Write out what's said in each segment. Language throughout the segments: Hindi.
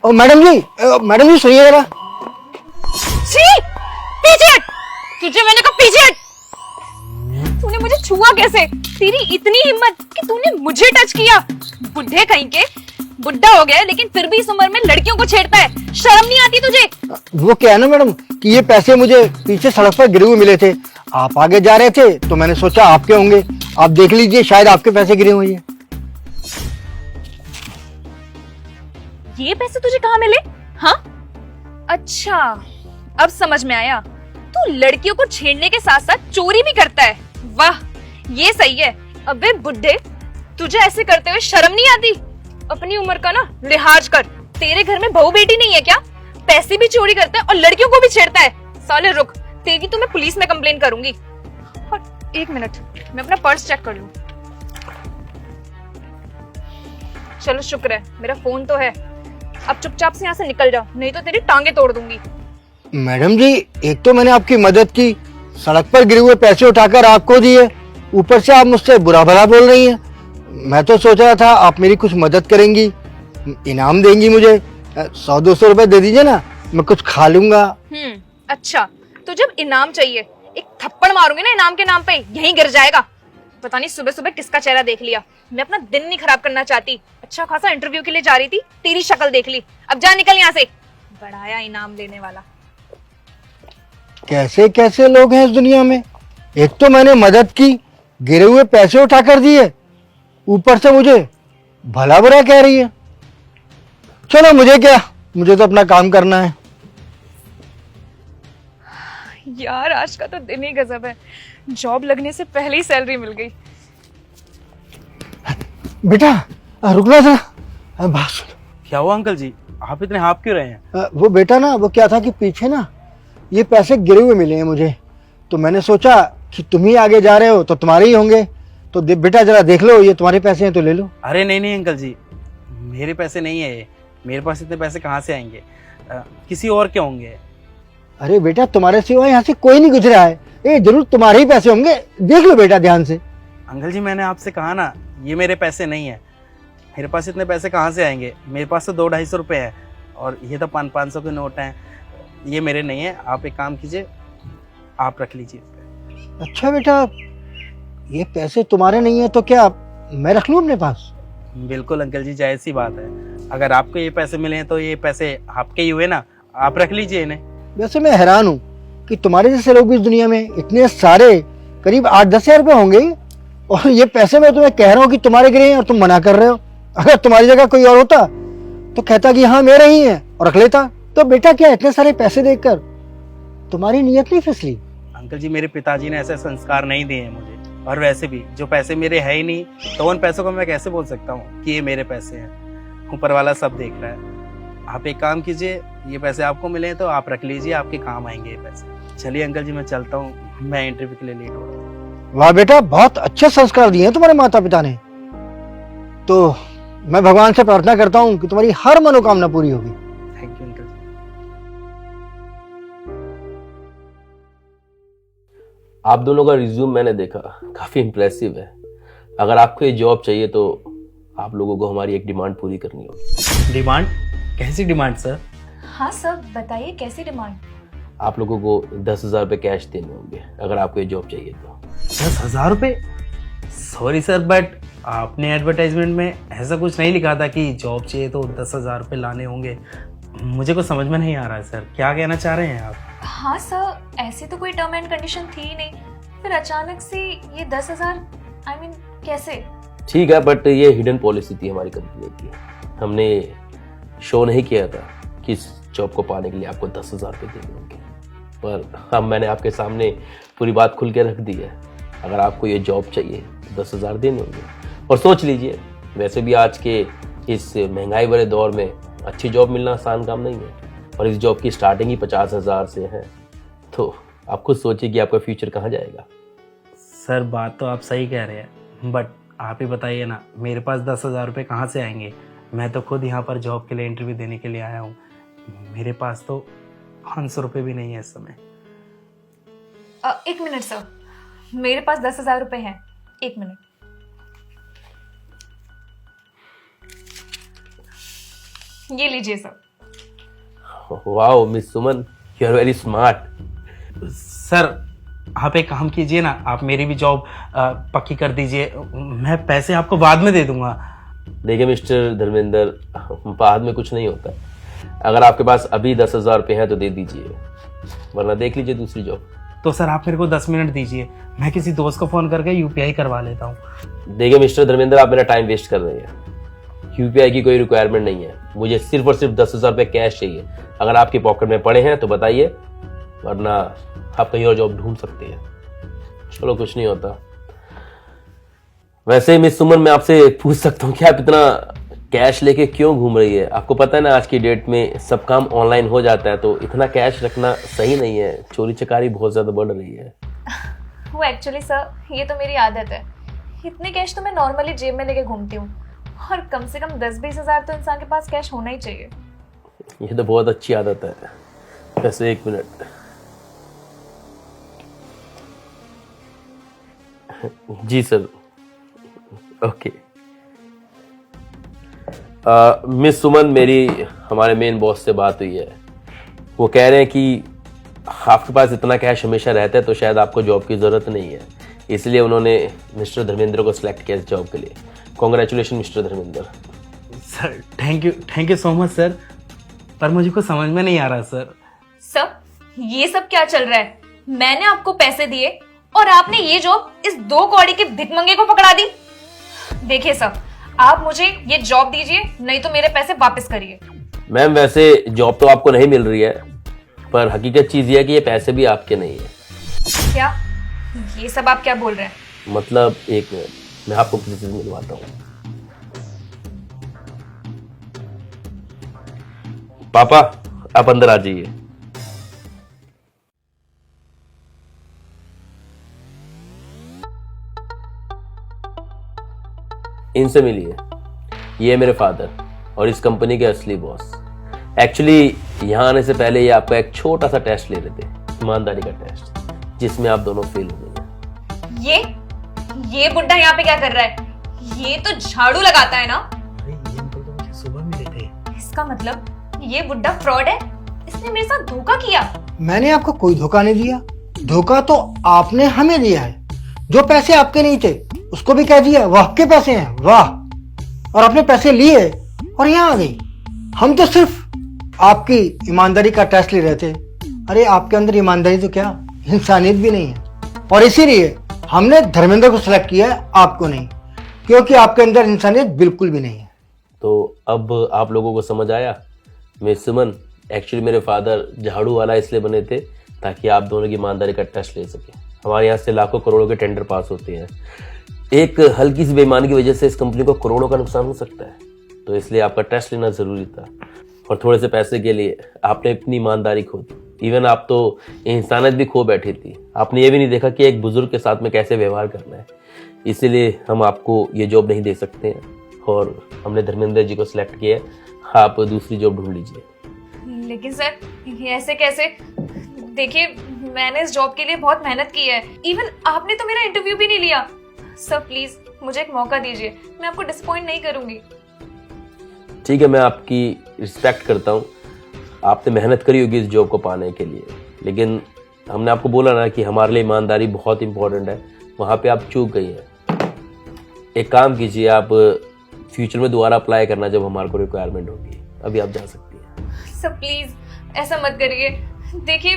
ओ मैडम जी सुनिए जरा। छी! पीछे हट! तुझे मैंने कहा पीछे हट! तूने मुझे छुआ कैसे? तेरी इतनी हिम्मत कि तूने मुझे टच किया? बुढ़े कहीं के, बुढ़ा हो गया है, लेकिन फिर भी इस उम्र में लड़कियों को छेड़ता है। शर्म नहीं आती तुझे? वो क्या है ना मैडम कि ये पैसे मुझे पीछे सड़क पर गिरे हुए मिले थे। आप आगे जा रहे थे तो मैंने सोचा आपके होंगे। आप देख लीजिए, शायद आपके पैसे गिरे हुए हैं। ये पैसे तुझे कहाँ मिले? हाँ? अच्छा, अब समझ में आया। तू लड़कियों को छेड़ने के साथ साथ चोरी भी करता है। वाह, ये सही है। अबे बुड्ढे, तुझे ऐसे करते हुए शर्म नहीं आती? अपनी उम्र का ना लिहाज कर। तेरे घर में बहू बेटी नहीं है क्या? पैसे भी चोरी करता है और लड़कियों को भी छेड़ता है। साले रुक, तेरी तो मैं पुलिस में कंप्लेन करूंगी। और एक मिनट, मैं अपना पर्स चेक कर लूं। चलो शुक्र है, मेरा फोन तो है। अब चुपचाप से यहाँ से निकल जा, नहीं तो तेरी टांगे तोड़ दूंगी। मैडम जी, एक तो मैंने आपकी मदद की, सड़क पर गिरे हुए पैसे उठाकर आपको दिए, ऊपर से आप मुझसे बुरा भला बोल रही हैं। मैं तो सोच रहा था आप मेरी कुछ मदद करेंगी, इनाम देंगी मुझे। 100-200 रुपए दे दीजिए ना, मैं कुछ खा लूंगा। अच्छा, तो जब इनाम चाहिए, एक थप्पड़ मारूंगी ना इनाम के नाम पे, यहीं गिर जाएगा। पता नहीं सुबह सुबह किसका चेहरा देख लिया। मैं अपना दिन नहीं खराब करना चाहती। अच्छा खासा इंटरव्यू के लिए जा रही थी, तेरी शक्ल देख ली। अब जा, निकल यहाँ से। बढ़ाया इनाम देने वाला। कैसे कैसे लोग हैं इस दुनिया में। एक तो मैंने मदद की, गिरे हुए पैसे उठा कर दिए, ऊपर से मुझे भला बुरा कह रही है। चलो मुझे क्या, मुझे तो अपना काम करना है। यार आज का तो दिन ही गजब है। जॉब लगने से पहले ही सैलरी मिल गई। बेटा रुकना था, बात सुनो। क्या हुआ अंकल जी, आप इतने हाँफ क्यों रहे हैं? वो बेटा ना, वो क्या था कि पीछे ना ये पैसे गिरे हुए मिले हैं मुझे, तो मैंने सोचा कि तुम ही आगे जा रहे हो तो तुम्हारे ही होंगे, तो बेटा जरा देख लो, ये तुम्हारे पैसे हैं तो ले लो। अरे नहीं अंकल जी, मेरे पैसे नहीं है ये। मेरे पास इतने पैसे कहाँ से आएंगे? किसी और के होंगे। अरे बेटा, तुम्हारे सिवा यहाँ से कोई नहीं गुजरा है, ये जरूर तुम्हारे ही पैसे होंगे, देख लो बेटा ध्यान से। अंकल जी मैंने आपसे कहा ना, ये मेरे पैसे नहीं है। मेरे पास इतने पैसे कहाँ से आएंगे? मेरे पास तो 200-250 रुपये है, और ये तो 500 के नोट हैं। ये मेरे नहीं है। आप एक काम कीजिए, आप रख लीजिए। अच्छा बेटा, ये पैसे तुम्हारे नहीं है तो क्या मैं रख लूँ अपने पास? बिल्कुल अंकल जी, जायज़ सी बात है। अगर आपको ये पैसे मिले हैं तो ये पैसे आपके ही हुए ना, आप रख लीजिए इन्हें। वैसे मैं हैरान हूँ कि तुम्हारे जैसे लोग भी इस दुनिया में इतने सारे, करीब 8-10 हजार रुपये होंगे, और ये पैसे मैं तुम्हें कह रहा हूँ कि तुम्हारे गिरे हैं और तुम मना कर रहे हो। अगर तुम्हारी जगह कोई और होता तो कहता कि हाँ मेरे ही हैं और रख लेता। तो बेटा क्या इतने सारे पैसे देखकर तुम्हारी नीयत नहीं फिसली? अंकल जी मेरे पिताजी ने ऐसे संस्कार नहीं दिए हैं मुझे, और वैसे भी जो पैसे मेरे है ही नहीं, तो उन पैसों को मैं कैसे बोल सकता हूँ कि ये मेरे पैसे हैं? ऊपर वाला सब देख रहा है। आप एक काम कीजिए, ये पैसे आपको मिले तो आप रख लीजिए, आपके काम आएंगे ये पैसे। चलिए अंकल जी मैं चलता हूँ, मैं इंटरव्यू के लिए लेट हो रहा हूँ। वाह बेटा, बहुत अच्छे संस्कार दिए हैं तुम्हारे माता पिता ने। तो मैं भगवान से प्रार्थना करता हूँ कि तुम्हारी हर मनोकामना पूरी होगी। थैंक यू अंकल जी। आप दोनों का रिज्यूम मैंने देखा, काफ़ी इम्प्रेसिव है। अगर आपको ये जॉब चाहिए तो आप लोगों को हमारी एक डिमांड पूरी करनी होगी। डिमांड? कैसी डिमांड सर? हाँ सर, बताइए कैसी डिमांड? आप लोगों को 10,000 रुपये कैश देने होंगे अगर आपको ये जॉब चाहिए तो। 10,000 रुपये? सॉरी सर, बट आपने एडवर्टाइजमेंट में ऐसा कुछ नहीं लिखा था कि जॉब चाहिए तो 10,000 रुपये लाने होंगे। मुझे कुछ समझ में नहीं आ रहा है सर, क्या कहना चाह रहे हैं आप? हाँ सर, ऐसी तो कोई टर्म एंड कंडीशन थी ही नहीं, फिर अचानक से ये 10,000, आई मीन कैसे? ठीक है, बट ये हिडन पॉलिसी थी हमारी कंपनी की। हमने शो नहीं किया था कि इस जॉब को पाने के लिए आपको 10,000 रुपये देने होंगे, पर अब मैंने आपके सामने पूरी बात खुल के रख दी है। अगर आपको ये जॉब चाहिए तो 10,000 देने होंगे। और सोच लीजिए, वैसे भी आज के इस महंगाई भरे दौर में अच्छी जॉब मिलना आसान काम नहीं है, और इस जॉब की स्टार्टिंग ही 50,000 से है। तो आप खुद सोचिए कि आपका फ्यूचर कहाँ जाएगा। सर बात तो आप सही कह रहे हैं, बट आप ही बताइए ना, मेरे पास 10,000 रुपये कहाँ से आएंगे? मैं तो खुद यहाँ पर जॉब के लिए इंटरव्यू देने के लिए आया हूँ। मेरे पास तो 500 रुपये भी नहीं है इस समय। एक मिनट सर, मेरे पास 10,000 रुपये हैं। एक मिनट, ये लीजिए sir. Wow miss Suman, you are very smart. Sir आप एक काम कीजिए ना, आप मेरी भी जॉब पक्की कर दीजिए, मैं पैसे आपको बाद में दे दूंगा। देखिए मिस्टर धर्मेंद्र, बाद में कुछ नहीं होता। अगर आपके पास अभी 10,000 रुपये है तो दे दीजिए, वरना देख लीजिए दूसरी जॉब। तो सर आप मेरे को 10 मिनट दीजिए, मैं किसी दोस्त को फ़ोन करके यूपीआई करवा लेता हूँ। देखिए मिस्टर धर्मेंद्र, आप मेरा टाइम वेस्ट कर रहे हैं। यूपीआई की कोई रिक्वायरमेंट नहीं है, मुझे सिर्फ और सिर्फ 10,000 रुपये कैश चाहिए। अगर आपकी पॉकेट में पड़े हैं तो बताइए, वरना आप कहीं और जॉब ढूंढ सकते हैं। चलो कुछ नहीं होता। वैसे मिस सुमन, मैं आपसे पूछ सकता हूँ कि आप इतना कैश लेके क्यों घूम रही है? आपको पता है ना आज की डेट में सब काम ऑनलाइन हो जाता है, तो इतना कैश रखना सही नहीं है। चोरी चकारी बहुत ज्यादा बढ़ रही है। वो एक्चुअली सर, ये तो मेरी आदत है। इतने कैश तो मैं नॉर्मली जेब में लेके घूमती हूँ, और कम से कम 10-20 हज़ार तो इंसान के पास कैश होना ही चाहिए। ये तो बहुत अच्छी आदत है। वैसे एक मिनट, जी सर, ओके। मिस सुमन, मेरी हमारे मेन बॉस से बात हुई है। वो कह रहे हैं कि आपके पास इतना कैश हमेशा रहता है तो शायद आपको जॉब की ज़रूरत नहीं है, इसलिए उन्होंने मिस्टर धर्मेंद्र को सिलेक्ट किया इस जॉब के लिए। Congratulation mister Dharmendra. Sir thank you so much sir, पर मुझे कुछ समझ में नहीं आ रहा सर। सर, ये सब क्या चल रहा है? मैंने आपको पैसे दिए और आपने ये जॉब इस 2 कौड़ी के भिखमंगे को पकड़ा दी। देखिए सर, आप मुझे ये जॉब दीजिए, नहीं तो मेरे पैसे वापस करिए। मैम, वैसे जॉब तो आपको नहीं मिल रही है, पर हकीकत चीज़ ये है कि ये पैसे भी आपके नहीं है। क्या? ये सब आप क्या बोल रहे हैं? मतलब एक मिनट, मैं आपको किसी चीज मिलवाता हूँ। पापा, आप अंदर आ जाइए। इनसे मिलिए, ये है मेरे फादर और इस कंपनी के असली बॉस। एक्चुअली यहाँ आने से पहले ये आपका एक छोटा सा टेस्ट ले रहे थे, ईमानदारी का टेस्ट, जिसमें आप दोनों फेल हो गए। ये बुड्ढा यहाँ पे क्या कर रहा है? ये तो झाड़ू लगाता है ना? अरे ये अंकल तो मुझे सुबह मिले थे। इसका मतलब ये बुड्ढा फ्रॉड है, इसने मेरे साथ धोखा किया। मैंने आपको कोई धोखा नहीं दिया, धोखा तो आपने हमें दिया है। जो पैसे आपके नहीं थे उसको भी कह दिया वाह आपके पैसे हैं, वाह, और अपने पैसे लिए और यहाँ आ गई। हम तो सिर्फ आपकी ईमानदारी का टेस्ट ले रहे थे। अरे आपके अंदर ईमानदारी तो क्या, इंसानियत भी नहीं है, और इसीलिए हमने धर्मेंद्र को सिलेक्ट किया है, आपको नहीं, क्योंकि आपके अंदर इंसानियत बिल्कुल भी नहीं है। तो अब आप लोगों को समझ आया? मिस सुमन, एक्चुअली मेरे फादर झाड़ू वाला इसलिए बने थे ताकि आप दोनों की ईमानदारी का टेस्ट ले सके। हमारे यहाँ से लाखों करोड़ों के टेंडर पास होते हैं, एक हल्की सी बेईमानी की वजह से इस कंपनी को करोड़ों का नुकसान हो सकता है, तो इसलिए आपका टेस्ट लेना जरूरी था। और थोड़े से पैसे के लिए आपने अपनी ईमानदारी खो दी, इवन आप तो इंसानियत भी खो बैठी थी। आपने ये भी नहीं देखा कि एक बुजुर्ग के साथ में कैसे व्यवहार करना है, इसीलिए हम आपको ये जॉब नहीं दे सकते हैं और हमने धर्मेंद्र जी को सिलेक्ट किया है। आप दूसरी जॉब ढूंढ लीजिए। लेकिन सर, ये ऐसे कैसे? देखिए, मैंने इस जॉब के लिए बहुत मेहनत की है, इवन आपने तो मेरा इंटरव्यू भी नहीं लिया। सर प्लीज मुझे एक मौका दीजिए, मैं आपको डिसअपॉइंट नहीं करूंगी। ठीक है, मैं आपकी रिस्पेक्ट करता हूँ, आपने मेहनत करी होगी इस जॉब को पाने के लिए, लेकिन हमने आपको बोला ना कि हमारे लिए ईमानदारी बहुत इंपॉर्टेंट है, वहाँ पे आप चूक गई हैं। एक काम कीजिए, आप फ्यूचर में दोबारा अप्लाई करना जब हमारे को रिक्वायरमेंट होगी, अभी आप जा सकती हैं। सर प्लीज ऐसा मत करिए। देखिए,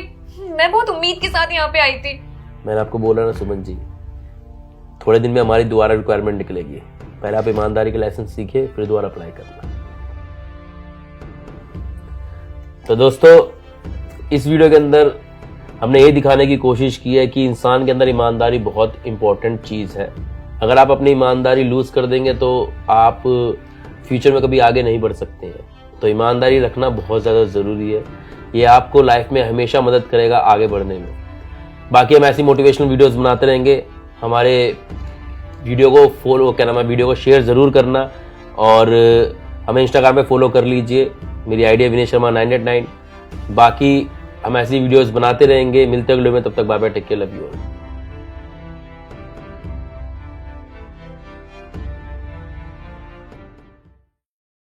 मैं बहुत उम्मीद के साथ यहाँ पे आई थी। मैंने आपको बोला ना सुमन जी, थोड़े दिन में हमारी दोबारा रिक्वायरमेंट निकलेगी, पहले आप ईमानदारी के लाइसेंस सीखिए, फिर दोबारा अप्लाई करना। तो दोस्तों, इस वीडियो के अंदर हमने ये दिखाने की कोशिश की है कि इंसान के अंदर ईमानदारी बहुत इंपॉर्टेंट चीज़ है। अगर आप अपनी ईमानदारी लूज कर देंगे तो आप फ्यूचर में कभी आगे नहीं बढ़ सकते हैं। तो ईमानदारी रखना बहुत ज़्यादा ज़रूरी है, ये आपको लाइफ में हमेशा मदद करेगा आगे बढ़ने में। बाकी हम ऐसी मोटिवेशनल वीडियोस बनाते रहेंगे। हमारे वीडियो को वीडियो को शेयर ज़रूर करना और हमें इंस्टाग्राम पे फॉलो कर लीजिए। मेरी आईडी है विनय शर्मा 989। बाकी हम ऐसी वीडियोस बनाते रहेंगे। मिलते अगले में, तब तक bye bye, take care, love you all.